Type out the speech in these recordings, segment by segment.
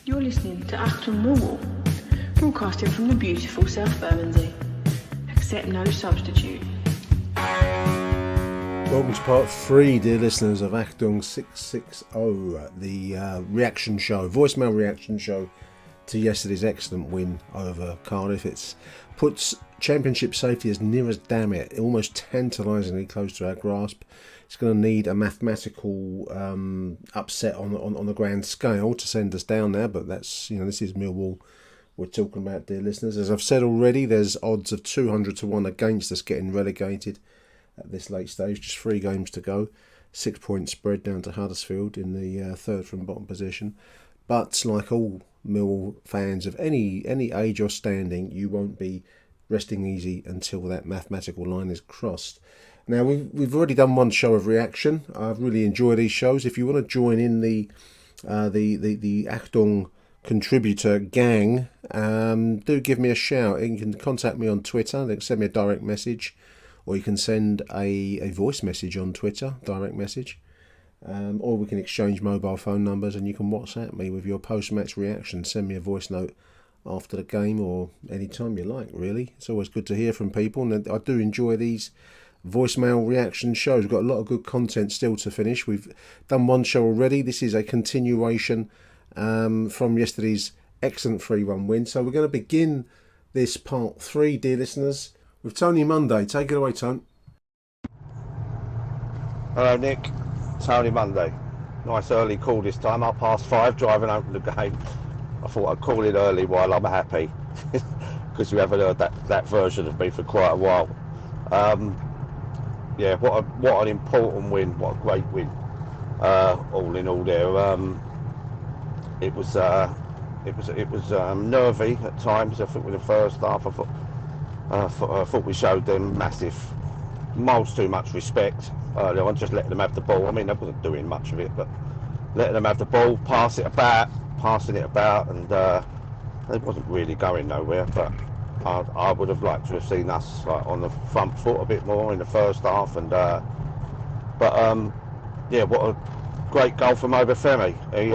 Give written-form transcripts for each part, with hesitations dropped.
You're listening to Achtung Millwall, broadcasting from the beautiful South Bermondsey. Accept no substitute. Welcome to part 3, dear listeners, of Achtung 660, the reaction show, voicemail reaction show to yesterday's excellent win over Cardiff. It puts championship safety as near as damn it, almost tantalisingly close to our grasp. It's going to need a mathematical upset on the grand scale to send us down there, but that's, this is Millwall we're talking about, dear listeners. As I've said already, there's odds of 200 to 1 against us getting relegated at this late stage. Just 3 games to go, 6-point spread down to Huddersfield in the third from bottom position. But like all Millwall fans of any age or standing, you won't be resting easy until that mathematical line is crossed. Now, we've already done one show of reaction. I've really enjoyed these shows. If you want to join in the Achtung contributor gang, do give me a shout. You can contact me on Twitter. Send me a direct message, or you can send a voice message on Twitter, direct message. Or we can exchange mobile phone numbers, and you can WhatsApp me with your post-match reaction. Send me a voice note after the game or any time you like, really. It's always good to hear from people, and I do enjoy these voicemail reaction shows. We've got a lot of good content still to finish. We've done one show already. This is a continuation from yesterday's excellent 3-1 win. So we're going to begin this part 3, dear listeners, with Tony Monday. Take it away, Tone. Hello, Nick. Tony Monday. Nice early call this time, 5:30, driving home from the game. I thought I'd call it early while I'm happy, because you haven't heard that version of me for quite a while. What an important win, what a great win. All in all there. It was nervy at times. I think in the first half I thought we showed them miles too much respect earlier on, just letting them have the ball. I mean, they wasn't doing much of it, but letting them have the ball, passing it about, and it wasn't really going nowhere. But I would have liked to have seen us on the front foot a bit more in the first half. And what a great goal from Obafemi. He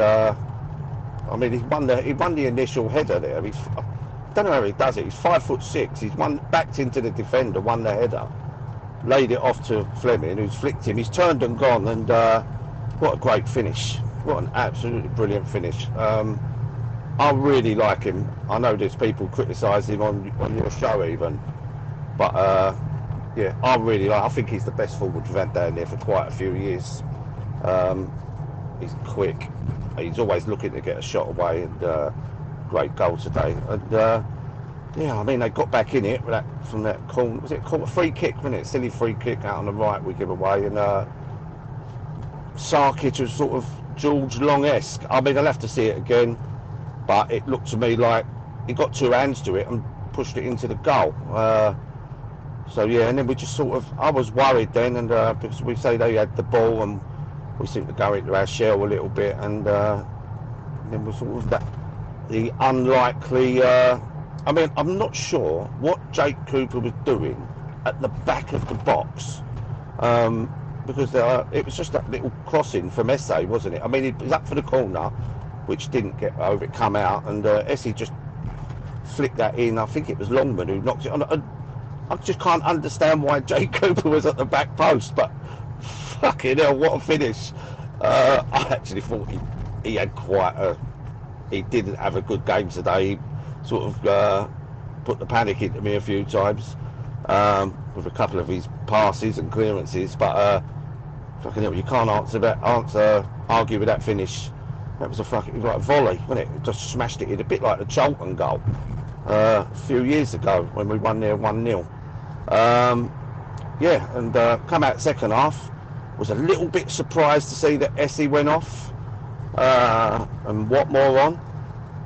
won the initial header there. I don't know how he does it. He's 5'6". He's backed into the defender, won the header, laid it off to Fleming, who's flicked him. He's turned and gone, and what a great finish. What an absolutely brilliant finish. I really like him. I know there's people criticise him on your show even, but I think he's the best forward we've had down there for quite a few years. He's quick. He's always looking to get a shot away, and great goal today. And they got back in it from that corner. Was it called a free kick? Wasn't it? Silly free kick out on the right we give away, and Sarkic was sort of George Long-esque. I mean, I'll have to see it again, but it looked to me like he got 2 hands to it and pushed it into the goal. And then we just sort of, I was worried then, and because we say they had the ball and we seemed to go into our shell a little bit, and then we sort of the unlikely. I'm not sure what Jake Cooper was doing at the back of the box, because it was just that little crossing from Esse, wasn't it? I mean, it was up for the corner, which didn't get over, it come out, and Esse just flicked that in. I think it was Longman who knocked it on. I just can't understand why Jake Cooper was at the back post, but fucking hell, what a finish. I actually thought he had he didn't have a good game today. He sort of put the panic into me a few times with a couple of his passes and clearances, but fucking hell, you can't argue with that finish. That was a fucking volley, wasn't it? It just smashed it in, a bit like the Charlton goal a few years ago when we won there 1-0. And come out second half, was a little bit surprised to see that Esse went off and Watmore on,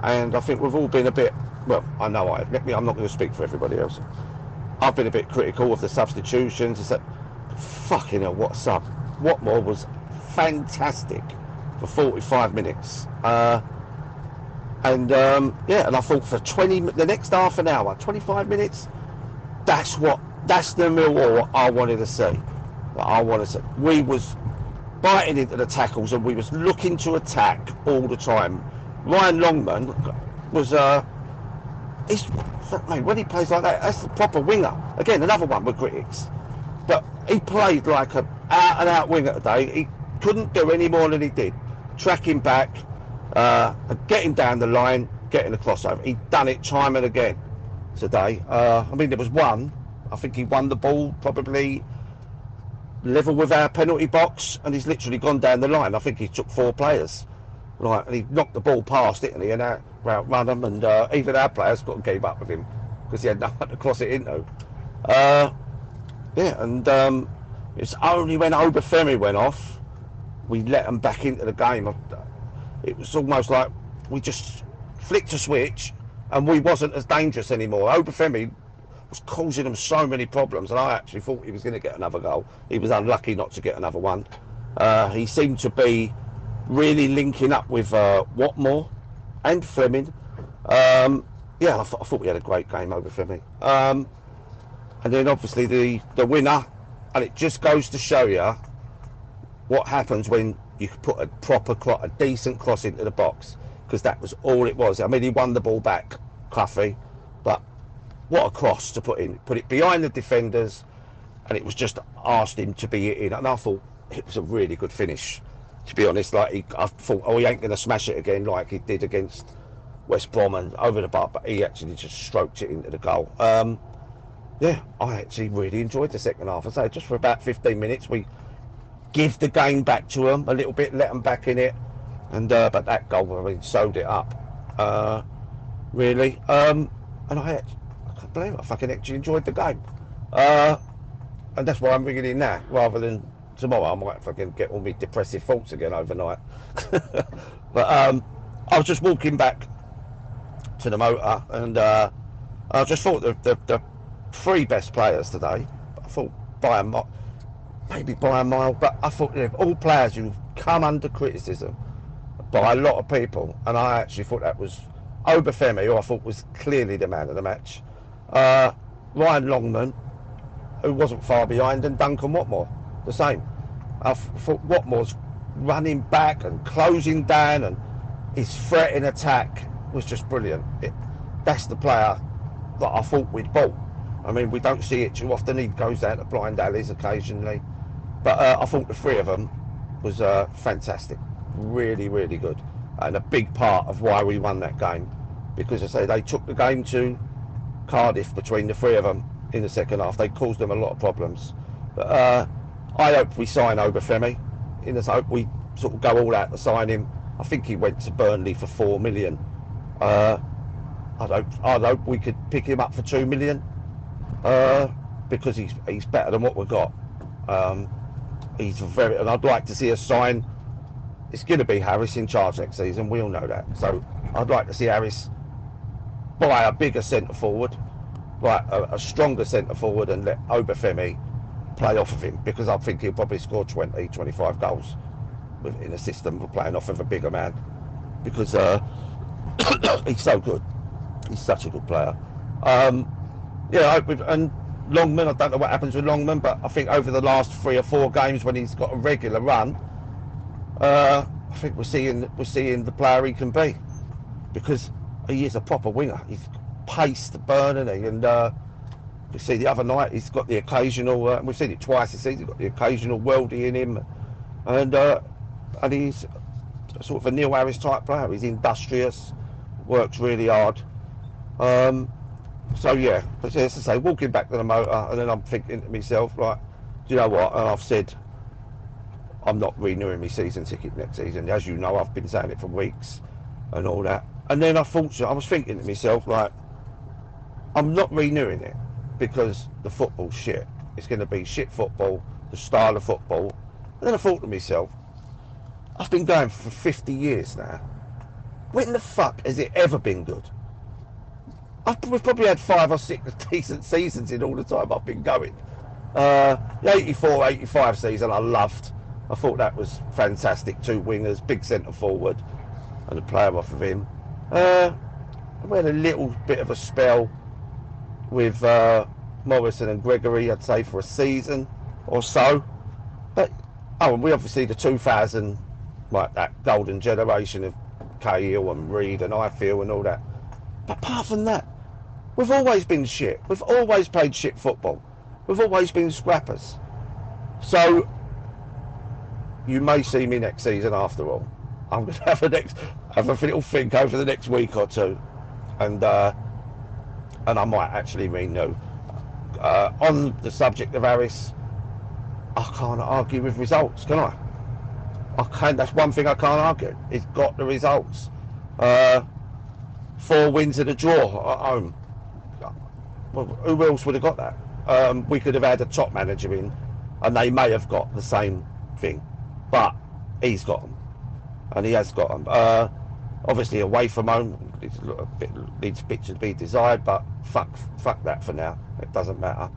and I think we've all been a bit, well, I know I'm not going to speak for everybody else. I've been a bit critical of the substitutions. It's that, fucking hell, what a sub. Watmore was fantastic for 45 minutes. And I thought for the next half an hour, 25 minutes, that's the Millwall I wanted to see. We was biting into the tackles, and we was looking to attack all the time. Ryan Longman was he's, mate, when he plays like that, that's the proper winger. Again, another one with critics, but he played like a out and out winger today. He couldn't do any more than he did, tracking back, getting down the line, getting the crossover. He'd done it time and again today. I mean, there was one, I think he won the ball probably level with our penalty box, and he's literally gone down the line. I think he took 4 players, right, and he knocked the ball past it, and he outrun them, and even our players got to give up with him because he had nothing to cross it into. Yeah, and it's only when Obafemi went off we let them back into the game. It was almost like we just flicked a switch and we wasn't as dangerous anymore. Obafemi was causing them so many problems, and I actually thought he was going to get another goal. He was unlucky not to get another one. He seemed to be really linking up with Watmore and Fleming. Yeah, I thought we had a great game, Obafemi. And then obviously the winner, and it just goes to show you what happens when you put a decent cross into the box, because that was all it was. I mean, he won the ball back, Cloughie, but what a cross to put in. Put it behind the defenders, and it was just asked him to be in. And I thought it was a really good finish, to be honest. Like I thought, oh, he ain't going to smash it again like he did against West Brom and over the bar, but he actually just stroked it into the goal. Yeah, I actually really enjoyed the second half. I say just for about 15 minutes, we give the game back to them a little bit, let them back in it, and but that goal, I mean, sewed it up, really. And I can't believe it, I fucking actually enjoyed the game, and that's why I'm ringing in now rather than tomorrow. I might fucking get all my depressive thoughts again overnight. But I was just walking back to the motor, and I just thought the 3 best players today, I thought by a mile, maybe by a mile, but I thought, you know, all players who've come under criticism by a lot of people, and I actually thought that was Obafemi, who I thought was clearly the man of the match, Ryan Longman, who wasn't far behind, and Duncan Watmore, the same. I thought Watmore's running back and closing down, and his threat in attack was just brilliant. That's the player that I thought we'd bought. I mean, we don't see it too often. He goes down to blind alleys occasionally, but I thought the 3 of them was fantastic, really, really good, and a big part of why we won that game, because I say they took the game to Cardiff between the 3 of them in the second half. They caused them a lot of problems, but I hope we sign Obafemi. In the hope we sort of go all out to sign him. I think he went to Burnley for 4 million. I'd hope we could pick him up for 2 million. Because he's better than what we've got. He's very, and I'd like to see us sign. It's going to be Harris in charge next season. We all know that. So I'd like to see Harris buy a bigger centre forward, like a stronger centre forward, and let Obafemi play off of him, because I think he'll probably score 20, 25 goals in a system for playing off of a bigger man, because he's so good. He's such a good player. Yeah, and Longman, I don't know what happens with Longman, but I think over the last 3 or 4 games when he's got a regular run, I think we're seeing the player he can be, because he is a proper winger. He's paced, burning, and you see the other night he's got the occasional. We've seen it twice this season. He's got the occasional worldie in him, and he's sort of a Neil Harris type player. He's industrious, works really hard. So yeah, but as I say, walking back to the motor, and then I'm thinking to myself, like, do you know what? And I've said I'm not renewing my season ticket next season. As you know, I've been saying it for weeks and all that. And then I was thinking to myself, like, I'm not renewing it because the football's shit. It's going to be shit football, the style of football. And then I thought to myself, I've been going for 50 years now. When the fuck has it ever been good? We've probably had 5 or 6 decent seasons in all the time I've been going. The 84-85 season I loved. I thought that was fantastic. 2 wingers, big centre forward, and a player off of him. We had a little bit of a spell with Morrison and Gregory, I'd say, for a season or so. But and we obviously the 2000, like that golden generation of Cahill and Reed and Ifield and all that. But apart from that, we've always been shit. We've always played shit football. We've always been scrappers. So you may see me next season after all. I'm going to have a little think over the next week or two, and I might actually renew. On the subject of Harris, I can't argue with results, can I? I can't. That's one thing I can't argue. He's got the results. 4 wins and a draw at home. Well, who else would have got that? We could have had a top manager in, and they may have got the same thing, but he's got them, and he has got them. Obviously, away from home, it's a bit needs a bit to be desired, but fuck that for now. It doesn't matter.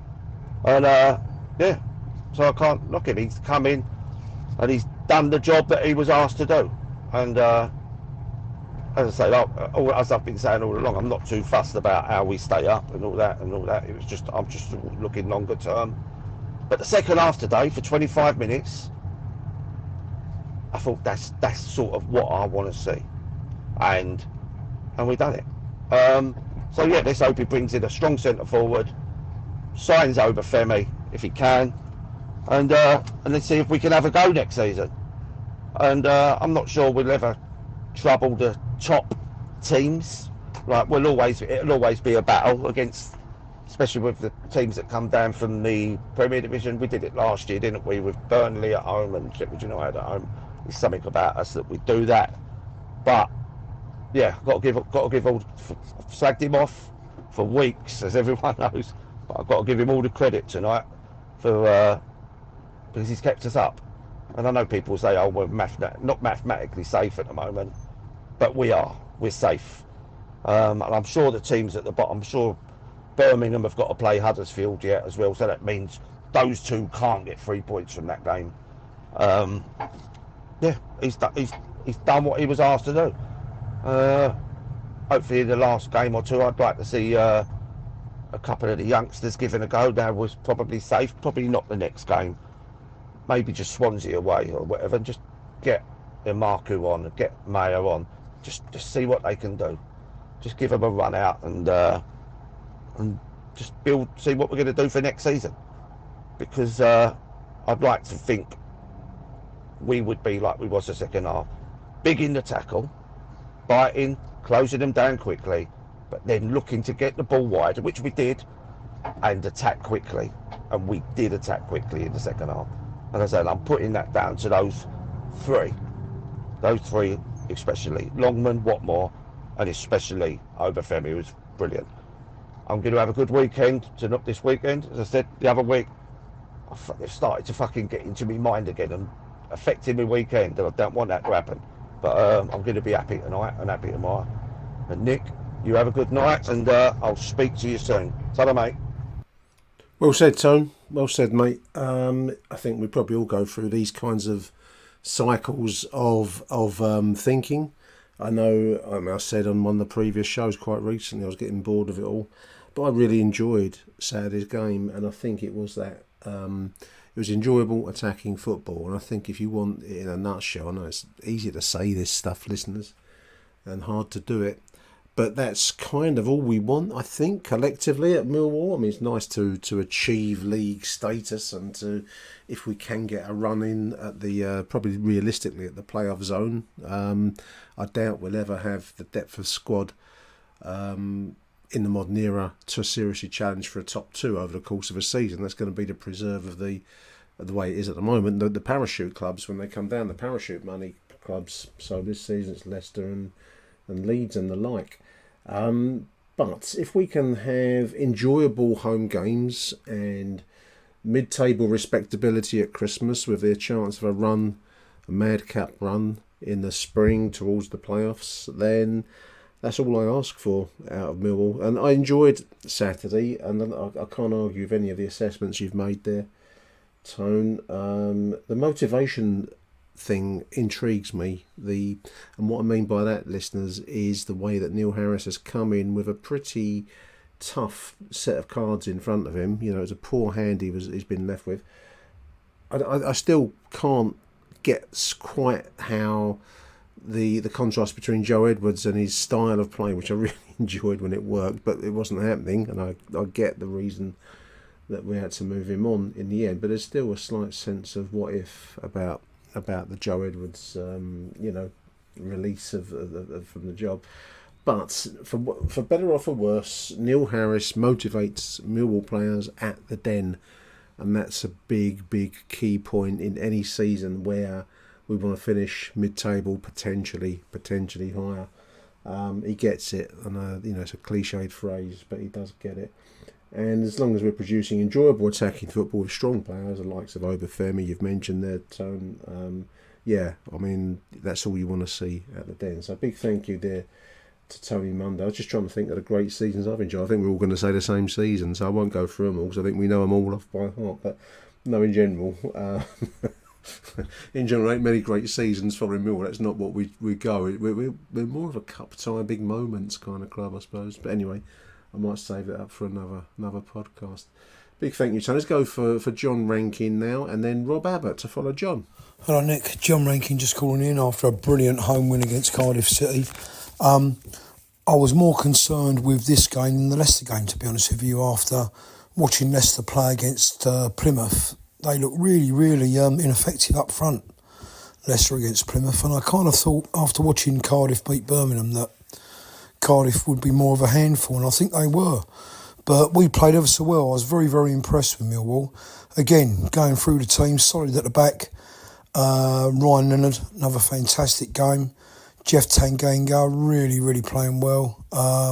And yeah, so I can't knock him. He's come in, and he's done the job that he was asked to do. And as I say, as I've been saying all along, I'm not too fussed about how we stay up and all that. It was just I'm just looking longer term. But the second half today, for 25 minutes, I thought that's sort of what I want to see, and we've done it. So yeah, let's hope he brings in a strong centre forward, signs over Femi if he can, and let's see if we can have a go next season. And I'm not sure we'll ever trouble the top teams. Like it'll always be a battle against, especially with the teams that come down from the Premier Division. We did it last year, didn't we, with Burnley at home and Sheffield United at home. There's something about us that we do that. But yeah, got to give all, slagged him off for weeks, as everyone knows. But I've got to give him all the credit tonight for because he's kept us up. And I know people say, oh, we're not mathematically safe at the moment, but we're safe. And I'm sure the teams at the bottom, I'm sure Birmingham have got to play Huddersfield yet as well, so that means those two can't get 3 points from that game. Yeah, he's done what he was asked to do. Hopefully in the last game or two, I'd like to see a couple of the youngsters given a go. That was probably safe, probably not the next game. Maybe just Swansea away or whatever, and just get Marku on, get Mayer on, just see what they can do. Just give them a run out and just see what we're going to do for next season. Because I'd like to think we would be like we was the second half, big in the tackle, biting, closing them down quickly, but then looking to get the ball wide, which we did, and attack quickly. And we did attack quickly in the second half. And as I said, I'm putting that down to those three especially Longman, Watmore, and especially Obafemi, who was brilliant. I'm going to have a good weekend, not this weekend. As I said the other week, it started to fucking get into my mind again and affecting my weekend, and I don't want that to happen. But I'm going to be happy tonight and happy tomorrow. And Nick, you have a good night, and I'll speak to you soon. Ta-ra, mate. Well said, Tone. Well said, mate. I think we probably all go through these kinds of cycles of thinking. I know, I said on one of the previous shows quite recently, I was getting bored of it all, but I really enjoyed Saturday's game, and I think it was that it was enjoyable attacking football. And I think if you want it in a nutshell, I know it's easy to say this stuff, listeners, and hard to do it, but that's kind of all we want, I think, collectively at Millwall. I mean, it's nice to achieve league status and to, if we can get a run in at the, probably realistically at the playoff zone. I doubt we'll ever have the depth of squad in the modern era to seriously challenge for a top two over the course of a season. That's going to be the preserve of the way it is at the moment. The parachute clubs, when they come down, the parachute money clubs. So this season it's Leicester and Leeds and the like. But if we can have enjoyable home games and mid-table respectability at Christmas with their chance of a madcap run in the spring towards the playoffs, then that's all I ask for out of Millwall. And I enjoyed Saturday, and I can't argue with any of the assessments you've made there, Tone. The motivation thing intrigues me. And what I mean by that, listeners, is the way that Neil Harris has come in with a pretty tough set of cards in front of him. You know, it's a poor hand he's been left with. I still can't get quite how the contrast between Joe Edwards and his style of play, which I really enjoyed when it worked, but it wasn't happening, and I get the reason that we had to move him on in the end. But there's still a slight sense of what if about the Joe Edwards, release of from the job. But for better or for worse, Neil Harris motivates Millwall players at the Den, and that's a big key point in any season where we want to finish mid-table, potentially higher. He gets it, and it's a cliched phrase, but he does get it. And as long as we're producing enjoyable attacking football with strong players, the likes of Obafemi, you've mentioned there, Tone. That's all you want to see at the Den. So a big thank you there to Tony Monday. I was just trying to think of the great seasons I've enjoyed. I think we're all going to say the same season, so I won't go through them all because I think we know them all off by heart. But no, in general, ain't many great seasons following Millwall. That's not what we go. We're more of a cup tie, big moments kind of club, I suppose. But anyway, I might save it up for another podcast. Big thank you, Tony. Let's go for John Rankin now, and then Rob Abbott to follow John. Hello, Nick. John Rankin just calling in after a brilliant home win against Cardiff City. I was more concerned with this game than the Leicester game, to be honest with you. After watching Leicester play against Plymouth, they looked really ineffective up front, Leicester against Plymouth. And I kind of thought, after watching Cardiff beat Birmingham, that Cardiff would be more of a handful, and I think they were. But we played ever so well. I was very impressed with Millwall. Again, going through the team, solid at the back. Ryan Leonard, another fantastic game. Jeff Tanganga, really playing well.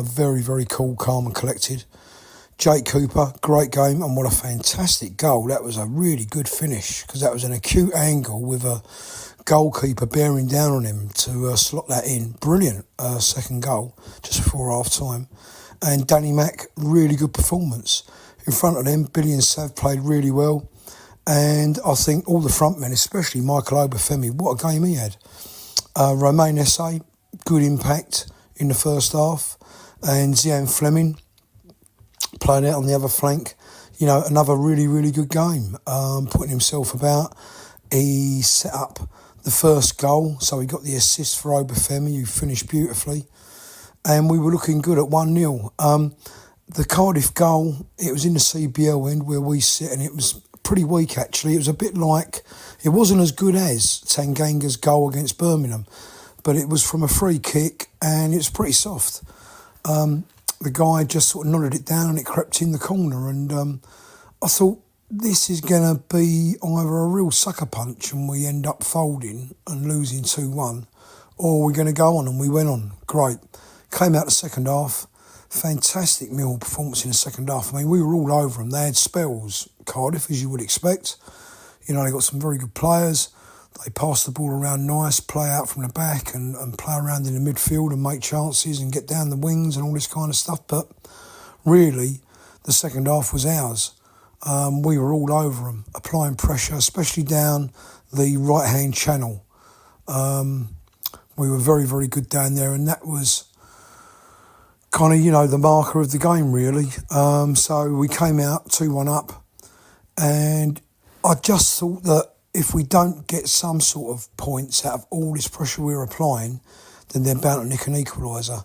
Very cool, calm and collected. Jake Cooper, great game, and what a fantastic goal. That was a really good finish, because that was an acute angle with a goalkeeper bearing down on him to slot that in. Brilliant second goal, just before half-time. And Danny Mack, really good performance. In front of them, Billy and Sav played really well. And I think all the front men, especially Michael Obafemi, what a game he had. Romain Esse, good impact in the first half. And Zian Fleming playing out on the other flank. Another really good game. Putting himself about. He set up the first goal, so he got the assist for Obafemi, who finished beautifully. And we were looking good at 1-0. The Cardiff goal, it was in the CBL end where we sit, and it was pretty weak actually. It was a bit like, it wasn't as good as Tanganga's goal against Birmingham, but it was from a free kick and it's pretty soft. The guy just sort of nodded it down and it crept in the corner, and I thought this is going to be either a real sucker punch and we end up folding and losing 2-1, or we're going to go on, and we went on. Great. Came out the second half. Fantastic Millwall performance in the second half. I mean, we were all over them. They had spells, Cardiff, as you would expect. They got some very good players. They pass the ball around nice, play out from the back and play around in the midfield and make chances and get down the wings and all this kind of stuff. But really, the second half was ours. We were all over them, applying pressure, especially down the right-hand channel. We were very good down there, and that was kind of, the marker of the game, really. So we came out 2-1 up, and I just thought that if we don't get some sort of points out of all this pressure we're applying, then they're bound to nick an equaliser.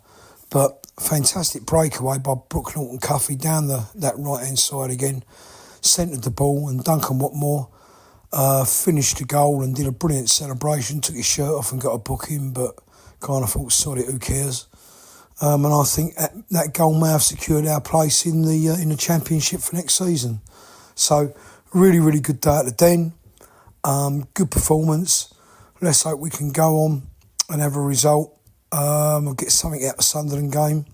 But fantastic breakaway by Brooke Norton-Cuffy down that right-hand side again, centred the ball, and Duncan Watmore finished the goal and did a brilliant celebration, took his shirt off and got a booking, but kind of thought, sod it, who cares? And I think that goal may have secured our place in the Championship for next season. So really good day at the Den. Good performance. Let's hope we can go on and have a result. We'll get something out of the Sunderland game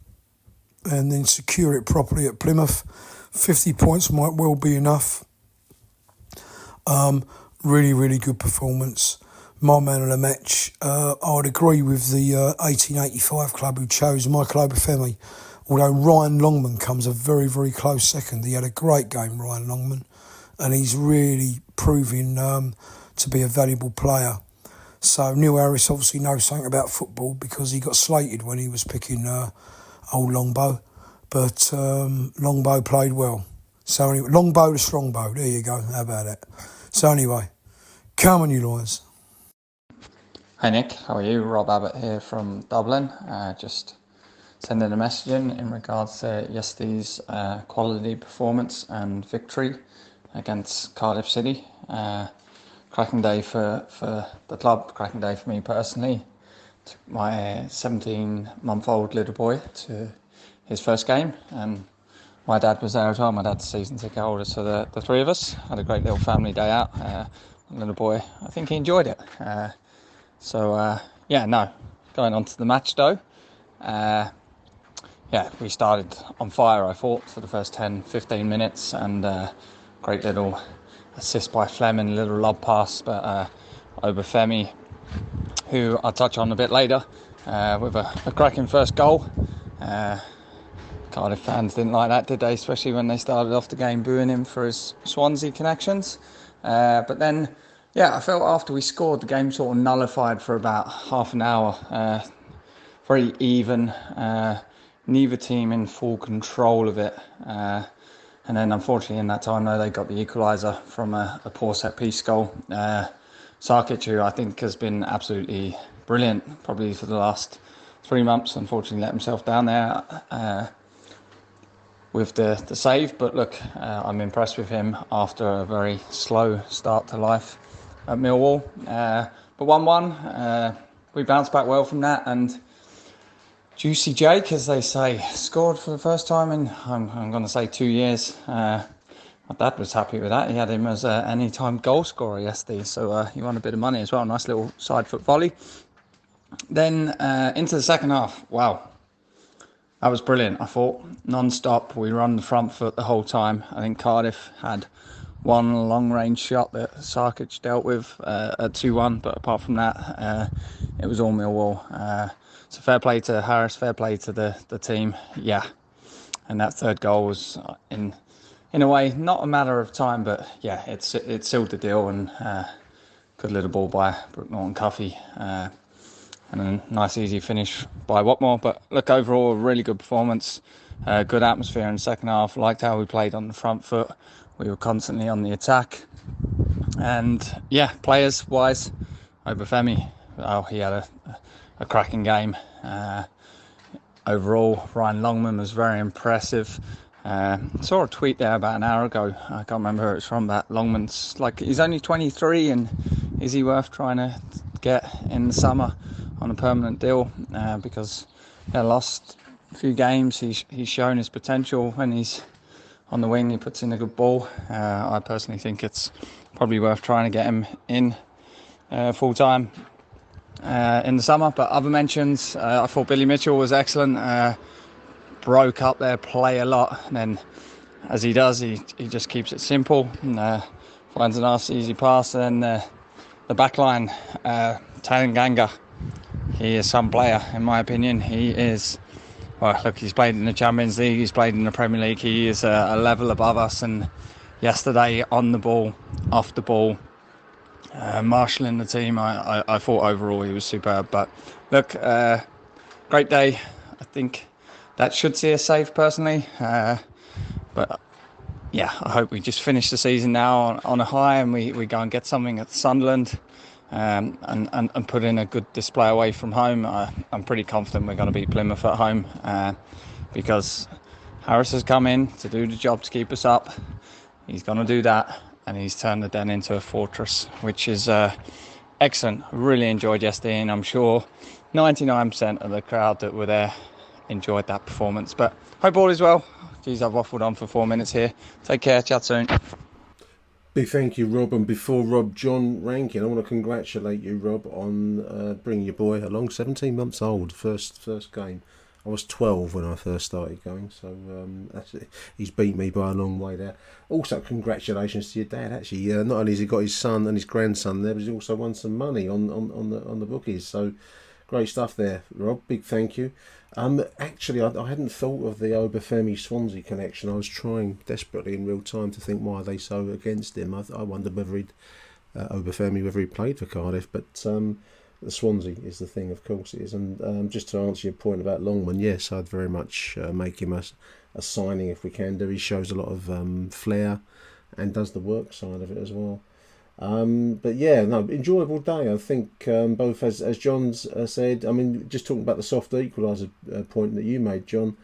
and then secure it properly at Plymouth. 50 points might well be enough. Really good performance. My man of the match, I would agree with the 1885 club who chose Michael Obafemi, although Ryan Longman comes a very close second. He had a great game, Ryan Longman, and he's really proving to be a valuable player. So Neil Harris obviously knows something about football because he got slated when he was picking old Longbow, but Longbow played well. So anyway, Longbow to Strongbow, there you go, how about that? So anyway, come on you lawyers. Hi Nick, how are you? Rob Abbott here from Dublin. Just sending a message in regards to yesterday's quality performance and victory against Cardiff City. Cracking day for the club, cracking day for me personally. Took my 17-month-old little boy to his first game, and my dad was there as well. My dad's a season ticket holder, so the three of us had a great little family day out. My little boy, I think he enjoyed it. Going on to the match though. We started on fire, I thought, for the first 10-15 minutes, and great little assist by Fleming, a little lob pass, but Obafemi, who I'll touch on a bit later, with a cracking first goal. Cardiff fans didn't like that, did they? Especially when they started off the game booing him for his Swansea connections. But then, I felt after we scored, the game sort of nullified for about half an hour. Very even, neither team in full control of it. And then, unfortunately, in that time, though, they got the equaliser from a poor set-piece goal. Sarkic, who I think has been absolutely brilliant, probably for the last 3 months, unfortunately let himself down there with the save. But look, I'm impressed with him after a very slow start to life at Millwall. But 1-1, we bounced back well from that, and Juicy Jake, as they say, scored for the first time in, I'm going to say 2 years. My dad was happy with that. He had him as an anytime goal scorer yesterday, so he won a bit of money as well. Nice little side foot volley. Then into the second half, wow. That was brilliant, I thought. Non-stop, we were on the front foot the whole time. I think Cardiff had one long-range shot that Sarkic dealt with at 2-1, but apart from that, it was all Millwall. So fair play to Harris, fair play to the team. Yeah, and that third goal was in a way not a matter of time, but yeah, it sealed the deal, and good little ball by Brooke Norton-Cuffy, and a nice easy finish by Watmore. But look, overall a really good performance, good atmosphere in the second half. Liked how we played on the front foot. We were constantly on the attack, and yeah, players wise, Obafemi, he had a cracking game. Overall, Ryan Longman was very impressive. Saw a tweet there about an hour ago. I can't remember who it's from. That Longman's he's only 23, and is he worth trying to get in the summer on a permanent deal? Because lost a few games. He's shown his potential when he's on the wing. He puts in a good ball. I personally think it's probably worth trying to get him in full time in the summer. But other mentions, I thought Billy Mitchell was excellent. Broke up their play a lot, and then as he does, he just keeps it simple and finds a nice easy pass. And the back line, Tanganga, he is some player in my opinion. He is, well, look, he's played in the Champions League, he's played in the Premier League. He is a level above us, and yesterday on the ball, off the ball, marshalling the team, I thought overall he was superb. But look, great day. I think that should see us safe personally, but yeah, I hope we just finish the season now on a high, and we go and get something at Sunderland, and put in a good display away from home. I'm pretty confident we're going to beat Plymouth at home, because Harris has come in to do the job to keep us up. He's going to do that, and he's turned the den into a fortress, which is excellent. Really enjoyed yesterday, and I'm sure 99% of the crowd that were there enjoyed that performance. But hope all is well. Geez, I've waffled on for 4 minutes here. Take care, chat soon. Big thank you, Rob. And before Rob, John Rankin, I want to congratulate you, Rob, on bringing your boy along. 17 months old, first game. I was 12 when I first started going, so he's beat me by a long way there. Also, congratulations to your dad. Actually, not only has he got his son and his grandson there, but he's also won some money on the bookies. So great stuff there, Rob. Big thank you. Actually, I hadn't thought of the Obafemi Swansea connection. I was trying desperately in real time to think why are they so against him. I wondered whether whether he played for Cardiff, but the Swansea is the thing, of course it is. And just to answer your point about Longman, yes, I'd very much make him a signing if we can do. He shows a lot of flair and does the work side of it as well. But yeah, no, enjoyable day. I think both, as John's said, I mean, just talking about the soft equaliser point that you made, John,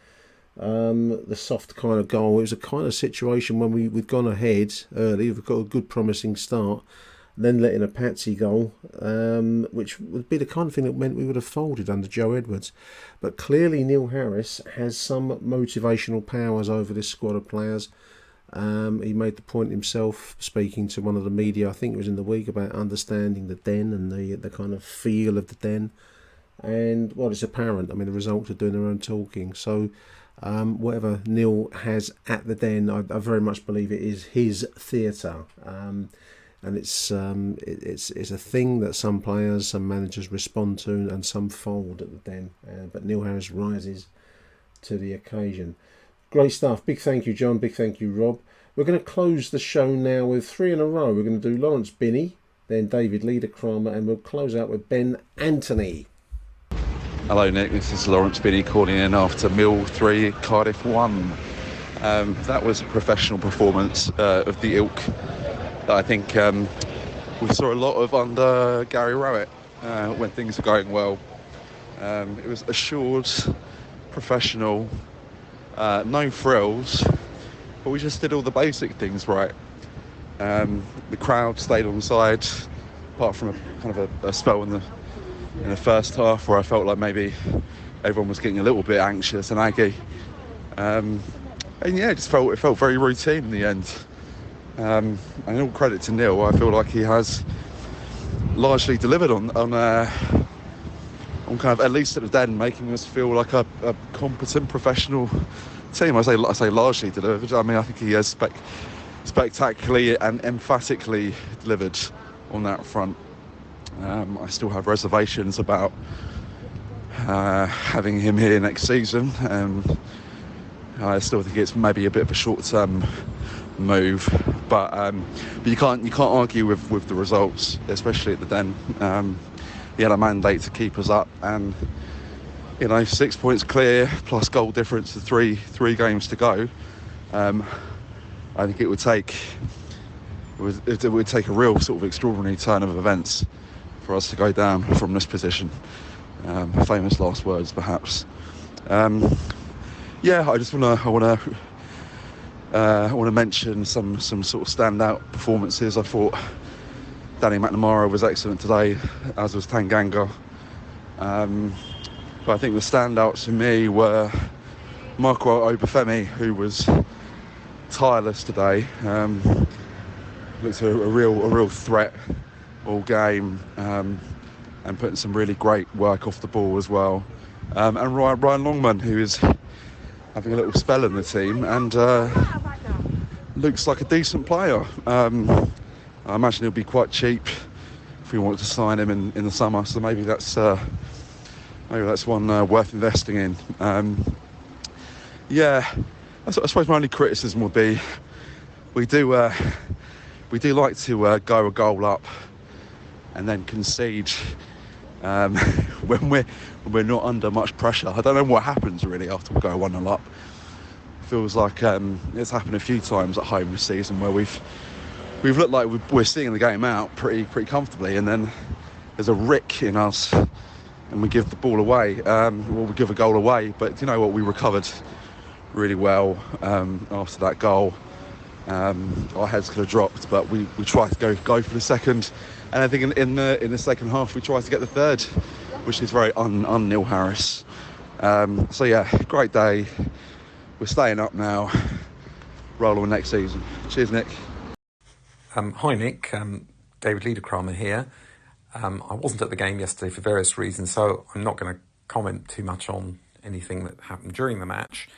the soft kind of goal. It was a kind of situation when we'd gone ahead early, we've got a good promising start, then letting a patsy goal, which would be the kind of thing that meant we would have folded under Joe Edwards. But clearly Neil Harris has some motivational powers over this squad of players. He made the point himself, speaking to one of the media, I think it was in the week, about understanding the Den and the kind of feel of the Den. And, well, it's apparent. I mean, the results are doing their own talking. So, whatever Neil has at the Den, I very much believe it is his theatre. And it's a thing that some players, some managers respond to, and some fold at the Den. But Neil Harris rises to the occasion. Great stuff. Big thank you, John. Big thank you, Rob. We're going to close the show now with 3 in a row. We're going to do Lawrence Binney, then David Liederkramer, and we'll close out with Ben Anthony. Hello, Nick. This is Lawrence Binney calling in after Mill 3, Cardiff 1. That was a professional performance of the ilk that I think we saw a lot of under Gary Rowett when things are going well. It was assured, professional, no frills, but we just did all the basic things right. The crowd stayed on side, apart from a spell in the first half where I felt like maybe everyone was getting a little bit anxious and aggy. And yeah, it felt very routine in the end. And all credit to Neil, I feel like he has largely delivered on kind of, at least at the Den, making us feel like a competent professional team. I say largely delivered. I mean, I think he has spectacularly and emphatically delivered on that front. I still have reservations about having him here next season. I still think it's maybe a bit of a short-term move, but you can't argue with the results, especially at the Den. He had a mandate to keep us up, and 6 points clear plus goal difference to three games to go. I think it would take a real sort of extraordinary turn of events for us to go down from this position. Famous last words, perhaps. I want to mention some sort of standout performances. I thought Danny McNamara was excellent today, as was Tanganga. But I think the standouts for me were Marco Obafemi, who was tireless today. Looked a real threat all game, and putting some really great work off the ball as well. And Ryan Longman, who is having a little spell in the team and looks like a decent player. I imagine he'll be quite cheap if we want to sign him in the summer, so maybe that's one worth investing in. I suppose my only criticism would be we do like to go a goal up and then concede when we're not under much pressure. I don't know what happens really after we go 1-0 up. It feels like it's happened a few times at home this season where we've looked like we're seeing the game out pretty comfortably, and then there's a rick in us and we give the ball away, we give a goal away. But you know what, we recovered really well after that goal. Our heads could have dropped, but we tried to go for the second, and I think in the second half we tried to get the third, which is very un-Neil Harris. Great day. We're staying up now. Roll on next season. Cheers, Nick. Hi, Nick. David Liederkramer here. I wasn't at the game yesterday for various reasons, so I'm not going to comment too much on anything that happened during the match,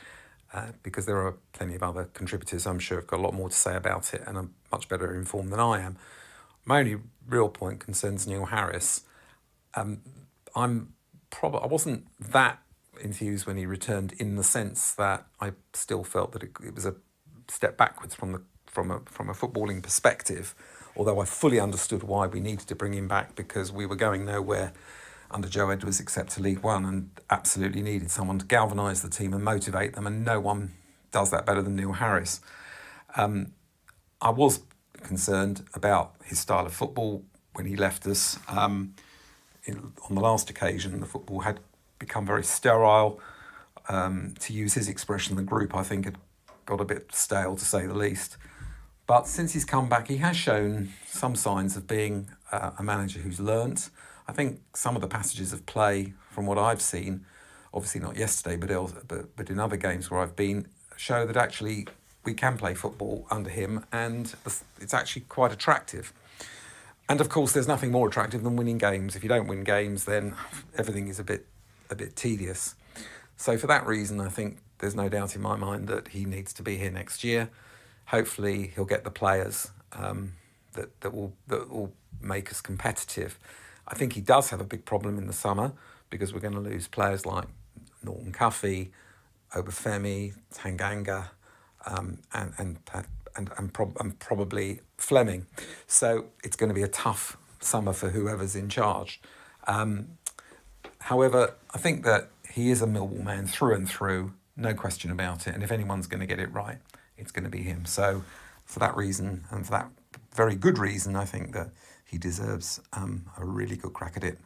because there are plenty of other contributors I'm sure have got a lot more to say about it and are much better informed than I am. My only real point concerns Neil Harris. I wasn't that enthused when he returned, in the sense that I still felt that it was a step backwards from a footballing perspective, although I fully understood why we needed to bring him back, because we were going nowhere under Joe Edwards except to League One, and absolutely needed someone to galvanise the team and motivate them, and no one does that better than Neil Harris. I was concerned about his style of football when he left us. On the last occasion, the football had become very sterile. To use his expression, the group, I think, had got a bit stale, to say the least. But since he's come back, he has shown some signs of being a manager who's learnt. I think some of the passages of play, from what I've seen, obviously not yesterday, but in other games where I've been, show that actually we can play football under him, and it's actually quite attractive. And of course, there's nothing more attractive than winning games. If you don't win games, then everything is a bit tedious. So for that reason, I think there's no doubt in my mind that he needs to be here next year. Hopefully, he'll get the players that will make us competitive. I think he does have a big problem in the summer because we're going to lose players like Norton Cuffy, Obafemi, Tanganga, and probably Fleming. So it's going to be a tough summer for whoever's in charge. However, I think that he is a Millwall man through and through, no question about it. And if anyone's going to get it right, it's going to be him. So for that reason, and for that very good reason, I think that he deserves a really good crack at it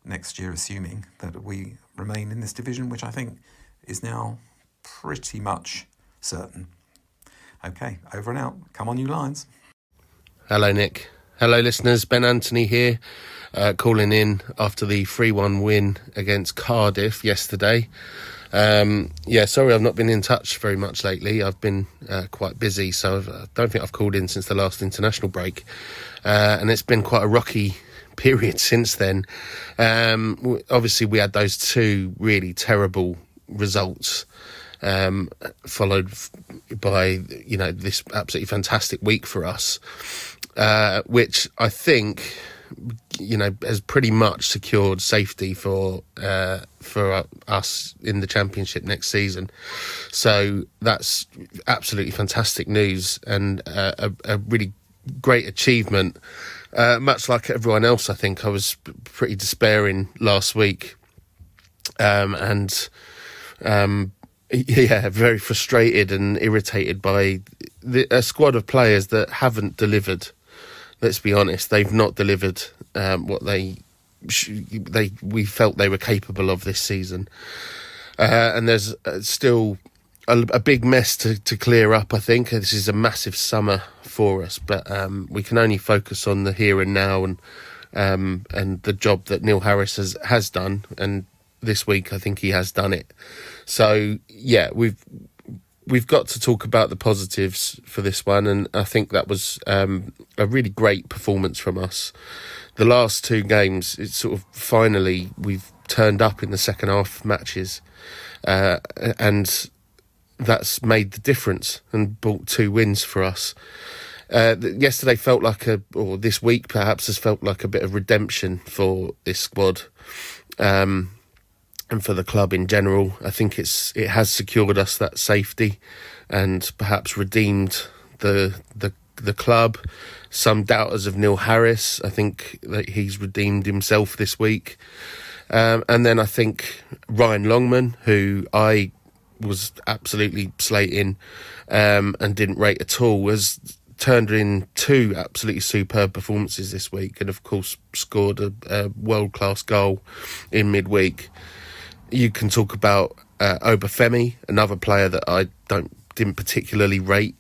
next year, assuming that we remain in this division, which I think is now pretty much certain. Okay, over and out. Come on, you Lions. Hello, Nick. Hello, listeners. Ben Anthony here, calling in after the 3-1 win against Cardiff yesterday. Sorry I've not been in touch very much lately. I've been quite busy, so I don't think I've called in since the last international break. And it's been quite a rocky period since then. Obviously, we had those two really terrible results, followed by, this absolutely fantastic week for us, which I think, has pretty much secured safety for us in the Championship next season. So that's absolutely fantastic news and a really great achievement. Much like everyone else, I think I was pretty despairing last week, very frustrated and irritated by a squad of players that haven't delivered. Let's be honest, they've not delivered what we felt they were capable of this season. And there's still a big mess to clear up, I think. This is a massive summer for us, but we can only focus on the here and now and the job that Neil Harris has done. And this week, I think he has done it. So, yeah, we've got to talk about the positives for this one, and I think that was a really great performance from us. The last two games, it's sort of finally we've turned up in the second half matches, and that's made the difference and brought 2 wins for us. Yesterday felt like or this week perhaps has felt like a bit of redemption for this squad. And for the club in general. I think it has secured us that safety and perhaps redeemed the club. Some doubters of Neil Harris, I think that he's redeemed himself this week. And then I think Ryan Longman, who I was absolutely slating and didn't rate at all, has turned in 2 absolutely superb performances this week, and of course scored a world-class goal in midweek. You can talk about Obafemi, another player that I didn't particularly rate,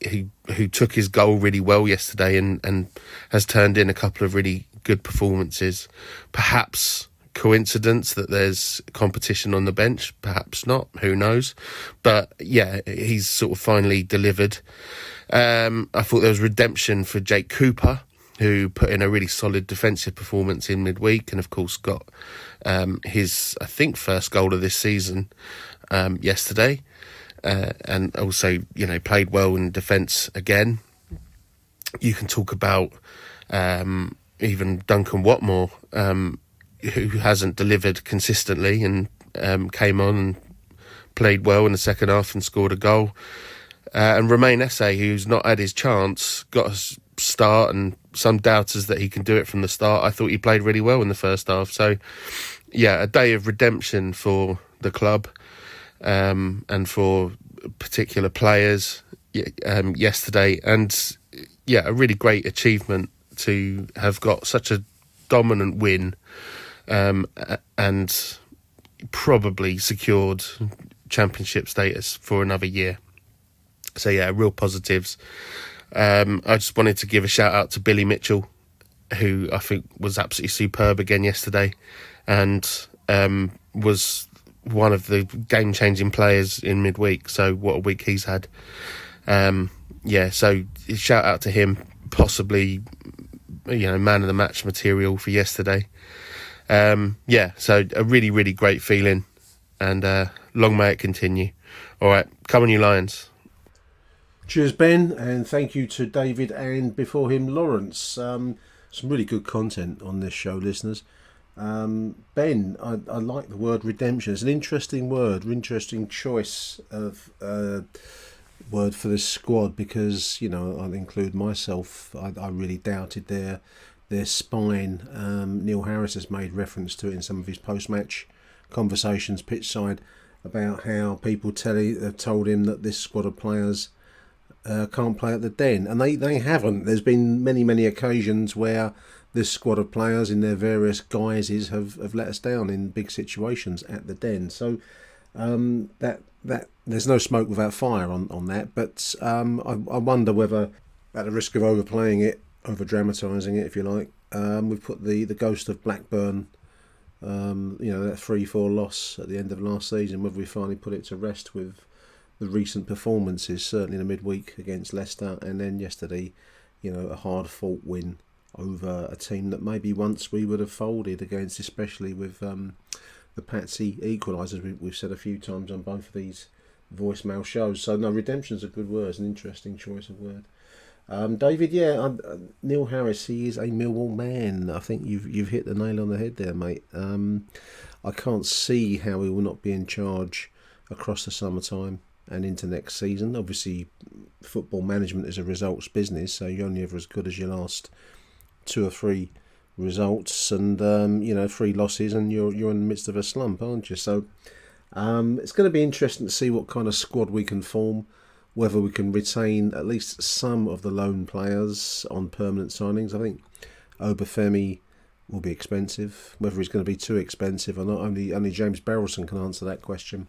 who took his goal really well yesterday and has turned in a couple of really good performances. Perhaps coincidence that there's competition on the bench, perhaps not, who knows. But yeah, he's sort of finally delivered. I thought there was redemption for Jake Cooper, who put in a really solid defensive performance in midweek and of course got his, I think, first goal of this season yesterday, and also, played well in defence again. You can talk about even Duncan Watmore, who hasn't delivered consistently and came on and played well in the second half and scored a goal. And Romain Esse, who's not had his chance, got a start, and some doubters that he can do it from the start. I thought he played really well in the first half. So, yeah, a day of redemption for the club and for particular players yesterday. And a really great achievement to have got such a dominant win, and probably secured championship status for another year. So yeah, real positives. I just wanted to give a shout out to Billy Mitchell, who I think was absolutely superb again yesterday, and was one of the game-changing players in midweek. So what a week he's had. So shout out to him, possibly, man of the match material for yesterday. So a really, really great feeling, and long may it continue. All right, come on you Lions. Cheers, Ben, and thank you to David and before him, Lawrence. Some really good content on this show, listeners. Ben, I like the word redemption. It's an interesting word, interesting choice of word for this squad, because I'll include myself. I really doubted their spine. Neil Harris has made reference to it in some of his post-match conversations pitchside about how people have told him that this squad of players can't play at the Den, and they haven't. There's been many occasions where this squad of players in their various guises have let us down in big situations at the Den. So that there's no smoke without fire on that. But I wonder whether, at the risk of overplaying it, over dramatising it, if you like, we've put the ghost of Blackburn, that 3-4 loss at the end of last season, whether we finally put it to rest with the recent performances, certainly in the midweek against Leicester, and then yesterday, a hard-fought win over a team that maybe once we would have folded against, especially with the Patsy equalisers we've said a few times on both of these voicemail shows. So no, redemption's a good word. It's an interesting choice of word. David, Neil Harris, he is a Millwall man. I think you've hit the nail on the head there, mate. I can't see how he will not be in charge across the summertime and into next season. Obviously, football management is a results business, so you're only ever as good as your last 2 or 3 results, and 3 losses, and you're in the midst of a slump, aren't you? So it's going to be interesting to see what kind of squad we can form, whether we can retain at least some of the loan players on permanent signings. I think Obafemi will be expensive. Whether he's going to be too expensive or not, only James Berylson can answer that question.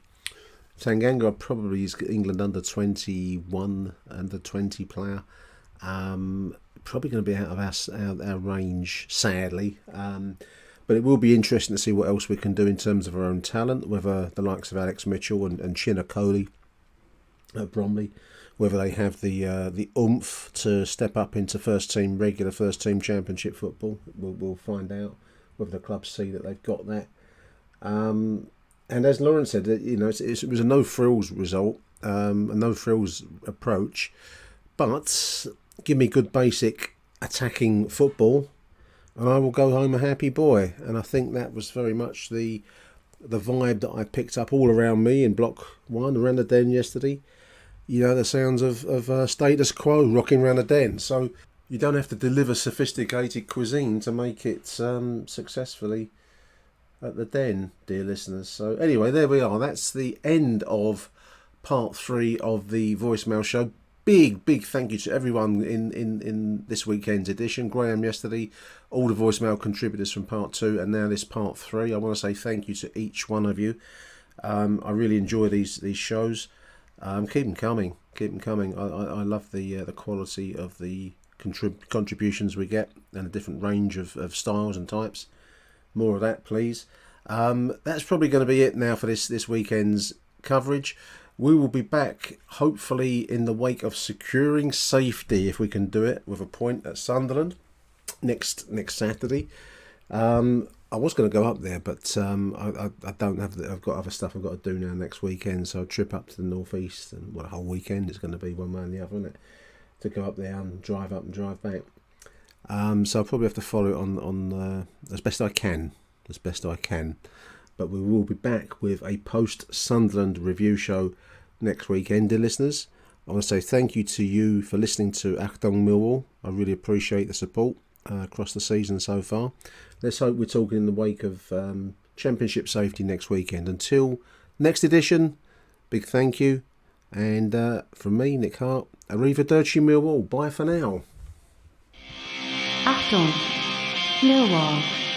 Tanganga probably is England under 21, under 20 player. Probably going to be out of our range, sadly. But it will be interesting to see what else we can do in terms of our own talent, whether the likes of Alex Mitchell and Chinna Coley at Bromley, whether they have the oomph to step up into regular first team championship football. We'll find out whether the clubs see that they've got that. And as Lawrence said, it was a no frills result, a no frills approach, but give me good basic attacking football, and I will go home a happy boy. And I think that was very much the vibe that I picked up all around me in Block 1 around the Den yesterday. The sounds of status quo rocking around the Den. So you don't have to deliver sophisticated cuisine to make it successfully at the Den, dear listeners. So anyway, there we are. That's the end of part 3 of the voicemail show. Big thank you to everyone in this weekend's edition. Graham yesterday, all the voicemail contributors from part 2, and now this part 3. I want to say thank you to each one of you. I really enjoy these shows. Keep them coming. I love the quality of the contributions we get, and a different range of styles and types. More of that, please. That's probably going to be it now for this weekend's coverage. We will be back, hopefully, in the wake of securing safety, if we can do it, with a point at Sunderland next Saturday. I was going to go up there, but I don't have. I've got other stuff I've got to do now next weekend, so I'll trip up to the northeast, and the whole weekend is going to be one way and the other, isn't it? To go up there and drive up and drive back. So I'll probably have to follow it on as best I can. But we will be back with a post-Sunderland review show next weekend, dear listeners. I want to say thank you to you for listening to Achtung Millwall. I really appreciate the support across the season so far. Let's hope we're talking in the wake of championship safety next weekend. Until next edition, big thank you And from me, Nick Hart, Arrivederci Millwall. Bye for now. Achtung, Millwall.